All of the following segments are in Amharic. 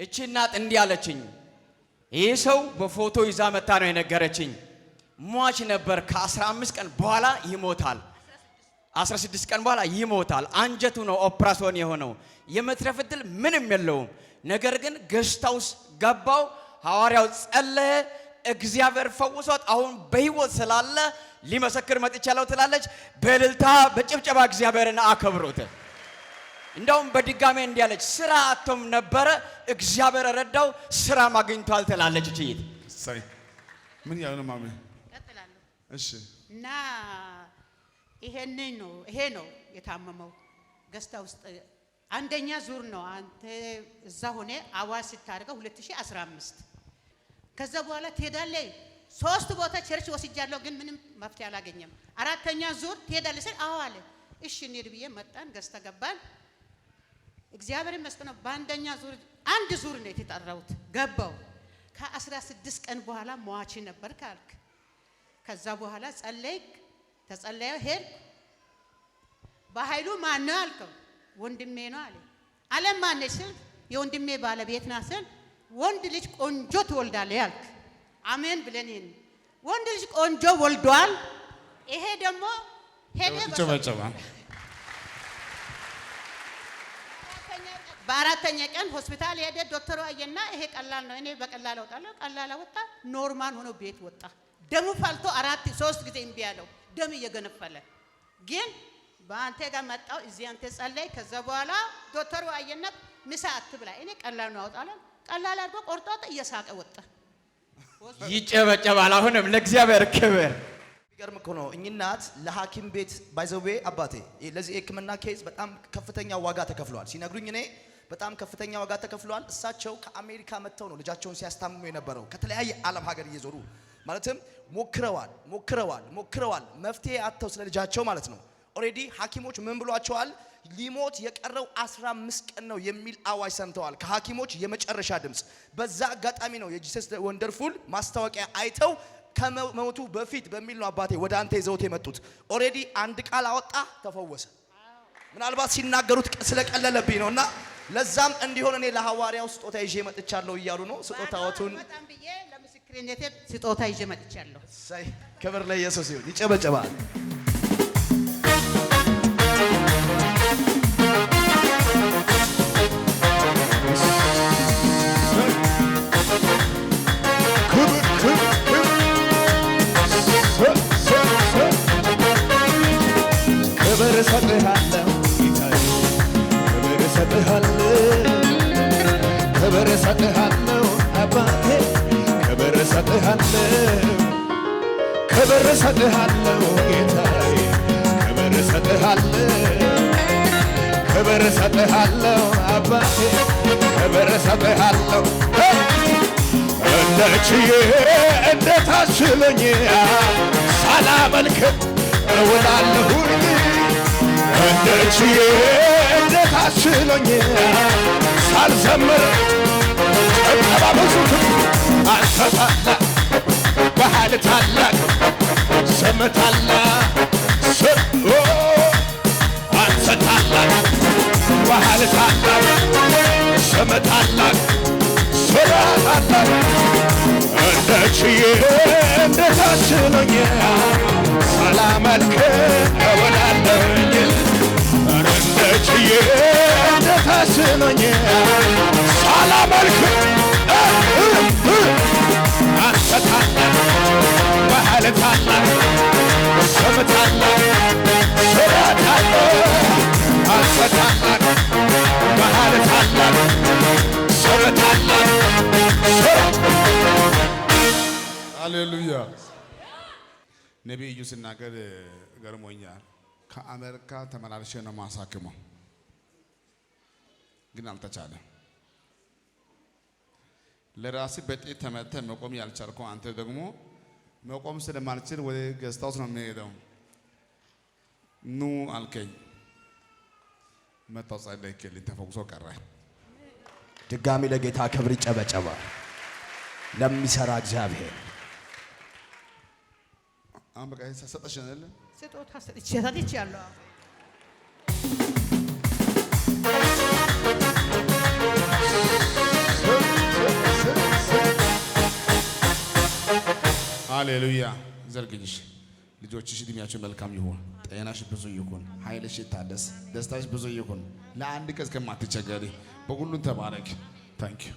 እቺ እናት እንዲህ አለችኝ። ይህ ሰው በፎቶ ይዛ መታ ነው የነገረችኝ። ሟች ነበር። ከ15 ቀን በኋላ ይሞታል። 16 ቀን በኋላ ይሞታል። አንጀቱ ነው ኦፕራሲዮን የሆነው። የመትረፍ ዕድል ምንም የለውም። ነገር ግን ገስታውስ ገባው። ሐዋርያው ጸለየ። እግዚአብሔር ፈውሷት አሁን በህይወት ስላለ ሊመሰክር መጥቻለሁ ትላለች። በእልልታ በጭብጨባ እግዚአብሔርን አከብሩት። እንደውም በድጋሜ እንዲያለች ስራ አጥቶም ነበረ፣ እግዚአብሔር ረዳው፣ ስራ ማግኝቷል ትላለች። እቺት ሳይ ምን ያለው ነው ማሜ? ቀጥላለሁ። እሺ እና ይሄ ነው የታመመው ገስታ ውስጥ አንደኛ ዙር ነው። አንተ እዛ ሆነ አዋሽ ስታደርገው 2015 ከዛ በኋላ ትሄዳለህ። 3 ቦታ ቸርች ወስጃለሁ፣ ግን ምንም መፍትሄ አላገኘም። 4ኛ ዙር ትሄዳለህ ስል አዎ አለ። እሺ እንሂድ ብዬ መጣን። ገስታ ገባን። እግዚአብሔር ይመስገን በአንደኛ ዙር አንድ ዙር ነው የተጠራሁት። ገባው። ከ16 ቀን በኋላ ሟች ነበር ካልክ ከዛ በኋላ ጸለይክ፣ ተጸለየ፣ ሄድኩ። በኃይሉ ማን ነው አልከው? ወንድሜ ነው አለ። አለም ማን ስል የወንድሜ ባለቤት ናት ስል ወንድ ልጅ ቆንጆ ትወልዳለህ ያልክ። አሜን ብለን ወንድ ልጅ ቆንጆ ወልዷል። ይሄ ደግሞ ሄደ ጨበጨባ። በአራተኛ ቀን ሆስፒታል ሄደ። ዶክተሩ አየና ይሄ ቀላል ነው፣ እኔ በቀላል አወጣለሁ። ቀላል አወጣ። ኖርማል ሆኖ ቤት ወጣ። ደሙ ፈልቶ 3 ጊዜ እምቢ ያለው ደም እየገነፈለ ግን በአንተ ጋር መጣው። እዚህ አንተ ጸለይ። ከዛ በኋላ ዶክተሩ አየና ምሳ አትብላ፣ እኔ ቀላል ነው አወጣለሁ። ቀላል አድርጎ ቆርጦት እየሳቀ ወጣ። ይጨበጨባል። አሁንም ለእግዚአብሔር ክብር። ይገርም እኮ ነው። እኝናት ለሐኪም ቤት ባይዘዌ አባቴ ለዚህ ሕክምና ኬዝ በጣም ከፍተኛ ዋጋ ተከፍሏል ሲነግሩኝ፣ እኔ በጣም ከፍተኛ ዋጋ ተከፍሏል። እሳቸው ከአሜሪካ መጥተው ነው ልጃቸውን ሲያስታምሙ የነበረው። ከተለያየ ዓለም ሀገር እየዞሩ ማለትም ሞክረዋል መፍትሄ አጥተው ስለ ልጃቸው ማለት ነው። ኦሬዲ ሐኪሞች ምን ብሏቸዋል? ሊሞት የቀረው 15 ቀን ነው የሚል አዋጅ ሰምተዋል ከሐኪሞች የመጨረሻ ድምጽ። በዛ አጋጣሚ ነው የጂሰስ ወንደርፉል ማስታወቂያ አይተው ከመሞቱ በፊት በሚል ነው አባቴ ወደ አንተ ይዘውት የመጡት። ኦሬዲ አንድ ቃል አወጣ፣ ተፈወሰ። ምናልባት ሲናገሩት ስለቀለለብኝ ነውና ለዛም እንዲሆን እኔ ለሐዋርያው ስጦታ ይዤ መጥቻለሁ እያሉ ነው። ስጦታዎቱን በጣም ብዬ ለምስክርነቴ ስጦታ ይዤ መጥቻለሁ። ሳይ ክብር ለኢየሱስ ይሁን። ይጨበጨባል። ክብር እሰጥሃለሁ ጌታዬ፣ ክብር እሰጥሃለሁ፣ ክብር እሰጥሃለሁ አባቴ፣ ክብር እሰጥሃለሁ፣ ክብር እሰጥሃለሁ ጌታዬ፣ ክብር እሰጥሃለሁ፣ ክብር እሰጥሃለሁ አባቴ፣ ክብር እሰጥሃለሁ። እንደችዬ እንደታችለኝ ሳላመልክ እውላለሁኝ እንደችዬ እንደታችለኝ ሳልዘምር ጭብጨባ ብዙት አንተ ታላቅ በኃይል ታላቅ ስም ታላቅ አንተ ታላቅ በኃይል ታላቅ ስም ታላቅ ስራ ታላቅ እንደችዬ እንደታችለኝ ሳላመልክ እውላለሁኝ እንደችዬ እንደታችለኝ ሳላመልክ አንተ ታላቅ በኃይል ታላቅ ስም ታላቅ ስራ ታላቅ አንተ ታላቅ በኃይል ታላቅ ስም ታላቅ ሃሌሉያ። ነቢይ እዩ ሲናገር ገርሞኛል። ከአሜሪካ ተመላልሼ ነው ማሳክመው፣ ግን አልተቻለም። ለራሴ በጤት ተመተህ መቆም ያልቻልከው አንተ ደግሞ መቆም ስለማልችል ወደ ገስት ሃውስ ነው የሚሄደው። ኑ አልከኝ፣ መጣሁ፣ ጸለይክልኝ፣ ተፈውሶ ቀረ። ድጋሚ ለጌታ ክብር ይጨበጨባል። ለሚሰራ እግዚአብሔር አሁን በቃ ሰጠሽን አይደል? ስጦታ ሰጥቻለሁ። ሃሌሉያ። ዘርግኝሽ ልጆችሽ እድሜያቸው መልካም ይሁን፣ ጤናሽ ብዙ ይሁን፣ ኃይልሽ ይታደስ፣ ደስታሽ ብዙ ይሁን። ለአንድ ቀን እስከማትቸገሪ በሁሉም ተባረክ። ታንክ ዩ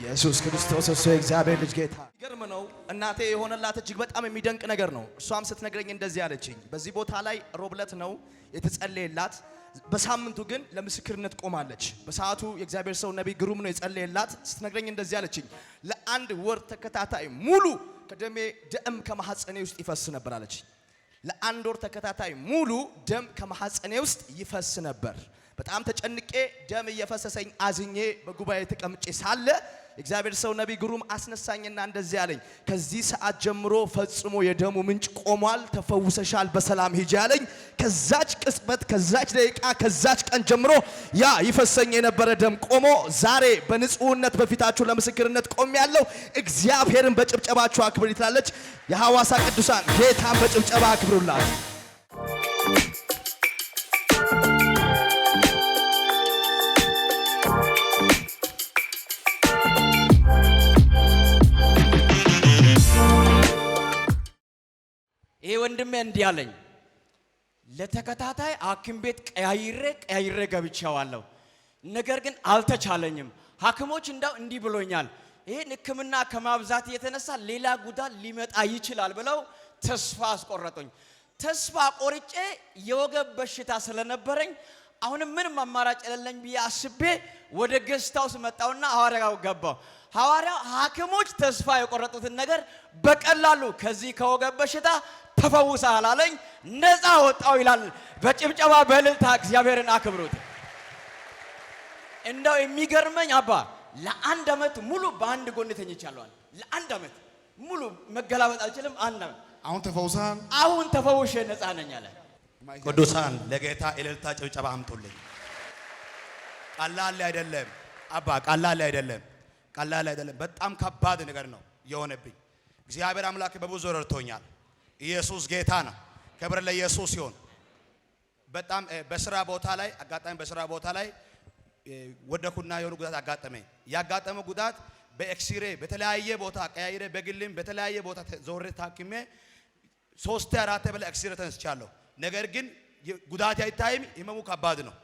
ኢየሱስ ክርስቶስ እሱ የእግዚአብሔር ልጅ ጌታ። ይገርም ነው። እናቴ የሆነላት እጅግ በጣም የሚደንቅ ነገር ነው። እሷም ስትነግረኝ እንደዚህ አለችኝ። በዚህ ቦታ ላይ ሮብለት ነው የተጸለየላት። በሳምንቱ ግን ለምስክርነት ቆማለች። በሰዓቱ የእግዚአብሔር ሰው ነቢይ ግሩም ነው የጸለየላት። ስትነግረኝ እንደዚህ አለችኝ። ለአንድ ወር ተከታታይ ሙሉ ደም ከማህፀኔ ውስጥ ይፈስ ነበር አለችኝ። ለአንድ ወር ተከታታይ ሙሉ ደም ከማህፀኔ ውስጥ ይፈስ ነበር። በጣም ተጨንቄ ደም እየፈሰሰኝ አዝኜ በጉባኤ ተቀምጬ ሳለ እግዚአብሔር ሰው ነቢይ ግሩም አስነሳኝና እንደዚህ አለኝ። ከዚህ ሰዓት ጀምሮ ፈጽሞ የደሙ ምንጭ ቆሟል፣ ተፈውሰሻል፣ በሰላም ሂጂ አለኝ። ከዛች ቅጽበት፣ ከዛች ደቂቃ፣ ከዛች ቀን ጀምሮ ያ ይፈሰኝ የነበረ ደም ቆሞ ዛሬ በንጹህነት በፊታችሁ ለምስክርነት ቆሜያለሁ። እግዚአብሔርን በጭብጨባችሁ አክብሩ ትላለች። የሐዋሳ ቅዱሳን ጌታን በጭብጨባ አክብሩላት። ይሄ ወንድሜ እንዲህ አለኝ። ለተከታታይ ሐኪም ቤት ቀያይሬ ገብቻለሁ። ነገር ግን አልተቻለኝም። ሐኪሞች እንዳው እንዲህ ብሎኛል፣ ይሄን ሕክምና ከማብዛት የተነሳ ሌላ ጉዳት ሊመጣ ይችላል ብለው ተስፋ አስቆረጡኝ። ተስፋ ቆርጬ የወገብ በሽታ ስለነበረኝ አሁንም ምንም አማራጭ የሌለኝ ብዬ አስቤ ወደ ገስታውስ መጣውና ሐዋርያው ገባው። ሐዋርያው ሐኪሞች ተስፋ የቆረጡትን ነገር በቀላሉ ከዚህ ከወገብ በሽታ ተፈውሰሃል አለኝ። ነፃ ወጣው ይላል። በጭብጨባ በእልልታ እግዚአብሔርን አክብሩት። እንደው የሚገርመኝ አባ ለአንድ ዓመት ሙሉ በአንድ ጎን ተኝቻለሁ። ለአንድ ዓመት ሙሉ መገላበጥ አልችልም። አንድ ዓመት አሁን ተፈውሰሃል? አሁን ተፈውሼ ነፃ ነኝ አለ። ቅዱሳን ለጌታ እልልታ ጭብጨባ አምጡልኝ። ቀላል አይደለም አባ፣ ቀላል አይደለም፣ ቀላል አይደለም። በጣም ከባድ ነገር ነው የሆነብኝ። እግዚአብሔር አምላክ በብዙ ረድቶኛል። ኢየሱስ ጌታ ነው። ክብር ለኢየሱስ ይሁን። በጣም በስራ ቦታ ላይ አጋጣሚ በስራ ቦታ ላይ ወደኩና የሆነ ጉዳት አጋጠመኝ። ያጋጠመው ጉዳት በኤክስሬ በተለያየ ቦታ ቀያይሬ በግልም በተለያየ ቦታ ዞሬ ታክሜ 3-4 በላይ ኤክስሬ ተነስቻለሁ። ነገር ግን ጉዳት አይታይም። ህመሙ ከባድ ነው።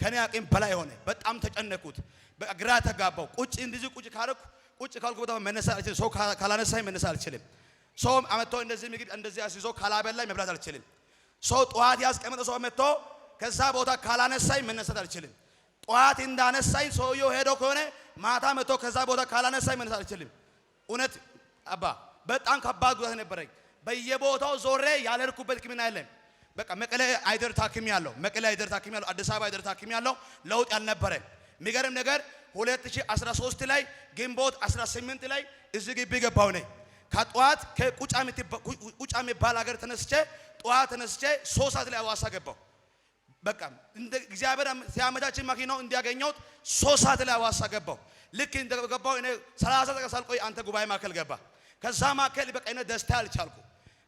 ከኔ አቅም በላይ ሆነ። በጣም ተጨነኩት። በግራ ተጋባው። ቁጭ ካልኩ ቦታ መነሳት አልችልም። ሰው ካላነሳኝ መነሳት አልችልም። ሰው አመጣ እንደዚህ ምግብ እንደዚህ አስይዞ ካላበላኝ መብላት አልችልም። ሰው ጧት ያስቀመጠ ሰው መጥቶ ከዛ ቦታ ካላነሳኝ መነሳት አልችልም። ጧት እንዳነሳኝ ሰውየው ሄዶ ከሆነ ማታ መጥቶ ከዛ ቦታ ካላነሳኝ መነሳት አልችልም። እውነት አባ በጣም ከባድ ጉዳት ነበረኝ። በየቦታው ዞሬ ያለርኩበት ሕክምና የለም። በቃ መቀሌ አይደር ታክሚ ያለው አዲስ አበባ አይደር ታክሚ ያለው ለውጥ ያልነበረ። የሚገርም ነገር 2013 ላይ ግንቦት 18 ላይ እዚህ ግቢ ገባው ነኝ። ከጧት ከቁጫ የሚባል ሀገር ተነስቼ ጧት ተነስቼ 3 ሰዓት ላይ ሐዋሳ ገባው። በቃ እንደ እግዚአብሔር ሲያመቻችን መኪናው እንዲያገኘውት 3 ሰዓት ላይ ሐዋሳ ገባው። ልክ እንደገባው እኔ 30 ደቂቃ ሳልቆይ አንተ ጉባኤ ማዕከል ገባ። ከዛ ማዕከል በቃ እኔ ደስታ አልቻልኩ።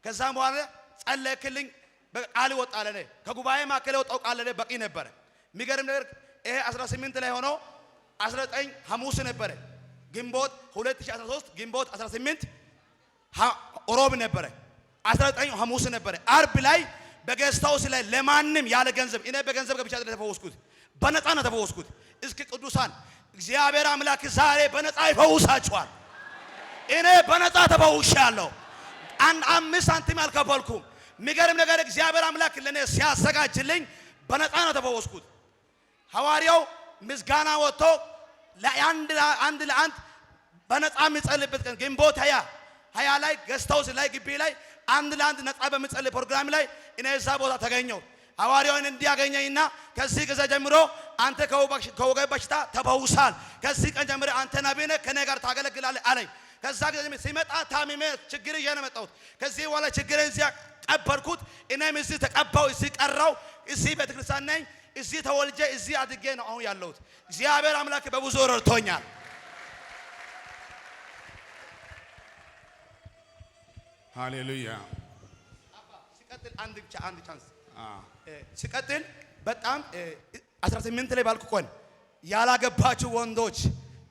ከዛ በኋላ ጸለይክልኝ፣ ቃል ወጣለ። እኔ ከጉባኤ ማዕከል የወጣው ቃል ለኔ በቂ ነበረ። የሚገርም ነገር ይሄ 18 ላይ ሆኖ 19 ሐሙስ ነበረ። ግንቦት 2013 ግንቦት 18 ሮብ ነበረ። 19 ሐሙስ ነበረ። አርብ ላይ በጌስታውስ ላይ ለማንም ያለ ገንዘብ እኔ በገንዘብ ገብቻ ተፈወስኩት። በነፃ ነው ተፈወስኩት። እስኪ ቅዱሳን እግዚአብሔር አምላክ ዛሬ በነፃ ይፈውሳችኋል። እኔ በነፃ ተፈውሻለሁ። 5 ሳንቲም አልከፈልኩም። የሚገርም ነገር እግዚአብሔር አምላክ ለኔ ሲያዘጋጅልኝ በነፃ ነው ተፈወስኩት። ሐዋርያው ምስጋና ወጥቶ አንድ ለአንድ በነፃ የሚጸልይበት ቀን ግንቦት 20 ላይ ገስታውስ ላይ ግቢ ላይ አንድ ለአንድ ነፃ በሚጸልይ ፕሮግራም ላይ እኔ እዛ ቦታ ተገኘው። ሐዋርያውን እንዲያገኘኝና ከዚህ ጊዜ ጀምሮ አንተ ከወገብ በሽታ ተፈውሳል፣ ከዚህ ቀን ጀምሮ አንተ ነቢይ ነህ፣ ከኔ ጋር ታገለግላለህ አለኝ። ከዛ ጊዜ ሲመጣ ታምሜ ችግር ይዤ ነው የመጣሁት። ከዚህ በኋላ ችግሬን እዚያ ቀበርኩት። እኔም እዚህ ተቀባው፣ እዚህ ቀራው፣ እዚህ ቤተክርስቲያን ነኝ፣ እዚህ ተወልጄ እዚህ አድጌ ነው አሁን ያለሁት። እግዚአብሔር አምላክ በብዙ ረድቶኛል። ሃሌሉያ። ሲቀጥል አንድ ቻንስ ሲቀጥል በጣም 18 ላይ ባልኩ ቆን ያላገባችሁ ወንዶች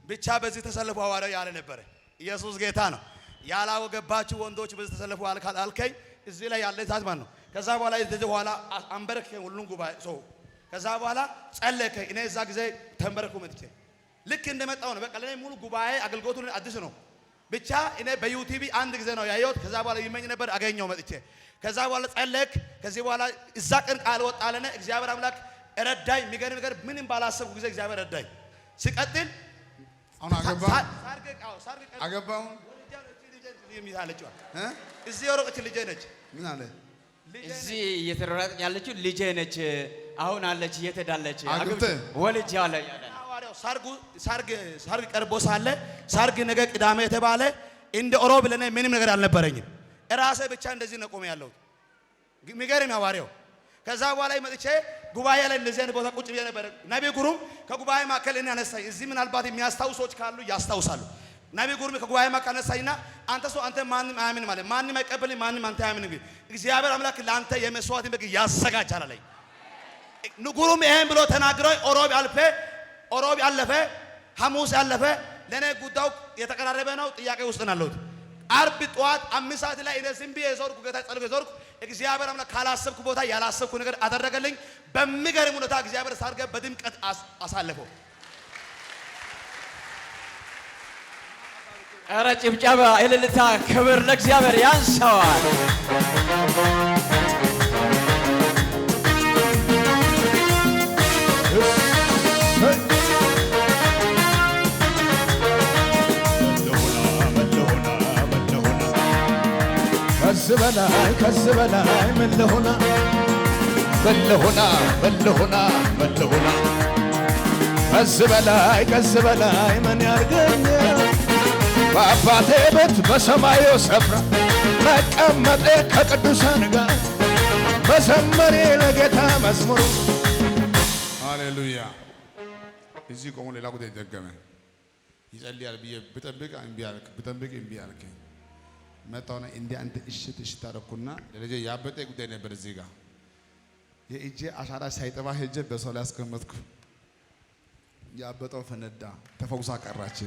ብቻ በዚህ ተሰልፎ ሐዋርያው ያለ ነበረ። ኢየሱስ ጌታ ነው። ያላወገባችሁ ወንዶች በዚህ ተሰለፉ አልከኝ። እዚህ ላይ ያለ ታዝ ማን ነው? ከዛ በኋላ እዚህ በኋላ አንበረከ ሁሉን ጉባኤ ሰው ከዛ በኋላ ጸለከ። እኔ እዛ ጊዜ ተንበረኩ መጥቼ ልክ እንደመጣው ነው። በቃ ለኔ ሙሉ ጉባኤ አገልግሎቱን አዲስ ነው። ብቻ እኔ በዩቲቪ አንድ ጊዜ ነው ያየሁት። ከዛ በኋላ ይመኝ ነበር አገኘው መጥቼ። ከዛ በኋላ ጸለክ። ከዚህ በኋላ እዛ ቀን ቃል ወጣለነ። እግዚአብሔር አምላክ ረዳኝ። የሚገርም ነገር ምንም ባላሰብኩ ጊዜ እግዚአብሔር ረዳኝ። ሲቀጥል አሁን አገባው እዚህ የሮቀች ልጄ ነች። ምን አለ? እዚህ እየተሯሯጠች ያለችው ልጄ ነች። አሁን አለች እየተዳለች አግብተህ ወልጅ ያለ ሐዋርያው ሰርግ ቀርቦ ሳለ ሰርግ ነገ ቅዳሜ የተባለ እንደ ኦሮብ ለኔ ምንም ነገር አልነበረኝም። ራሴ ብቻ እንደዚህ ነው ቆሜ ያለሁት። የሚገርም ሐዋርያው ከዛ በኋላ መጥቼ ጉባኤ ላይ እንደዚህ አይነት ቦታ ቁጭ ብዬ ነበር። ነብይ ጉሩም ከጉባኤ ማከል እኔ አነሳኝ። እዚህ ምናልባት የሚያስታውሱ ሰዎች ካሉ ያስታውሳሉ። ነብይ ጉሩም ከጉባኤ ማከል አነሳኝና አንተ ሰው አንተ ማንም አያምን ማለት ማንም አይቀበልም፣ ማንም አንተ አያምን ግን እግዚአብሔር አምላክ ለአንተ የመስዋዕትን በግ ያዘጋጃል አለኝ። ንጉሩም ይሄን ብሎ ተናግሮኝ ኦሮብ ያለፈ ሐሙስ ያለፈ ለኔ ጉዳዩ የተቀራረበ ነው። ጥያቄ ውስጥ ነው ያለሁት። አርብ ጠዋት 5 ሰዓት ላይ እኔ ዝም ብዬ ዞርኩ። ጌታ ጸልኩ ዞርኩ። እግዚአብሔር አምላክ ካላሰብኩ ቦታ ያላሰብኩ ነገር አደረገልኝ። በሚገርም ሁኔታ እግዚአብሔር ሰርገ በድምቀት አሳለፈው። ኧረ ጭብጨባ፣ እልልታ፣ ክብር ለእግዚአብሔር ያንሰዋል። ከዚህ በላይ ምን ልሆና ከዚህ በላይ ምን ያርገኛል? በአባቴ ቤት በሰማዩ ስፍራ መቀመጤ ከቅዱሳን ጋር መዘመሬ ለጌታ መዝሙር። ሃሌሉያ። እዚህ ቆሞ ሌላ ጉዳይ ደገመ። ይጸልያል ብዬ ብጠብቅ እምቢ አልክ። መጣውና እንዲህ አንተ እሽት አደረኩና ለልጄ ያበጠ ጉዳይ ነበር። እዚህ ጋር የእጄ አሻራ ሳይጠባ ሄጄ በሰው ላይ አስቀመጥኩ። ያበጠው ፈነዳ፣ ተፈውሳ ቀራች።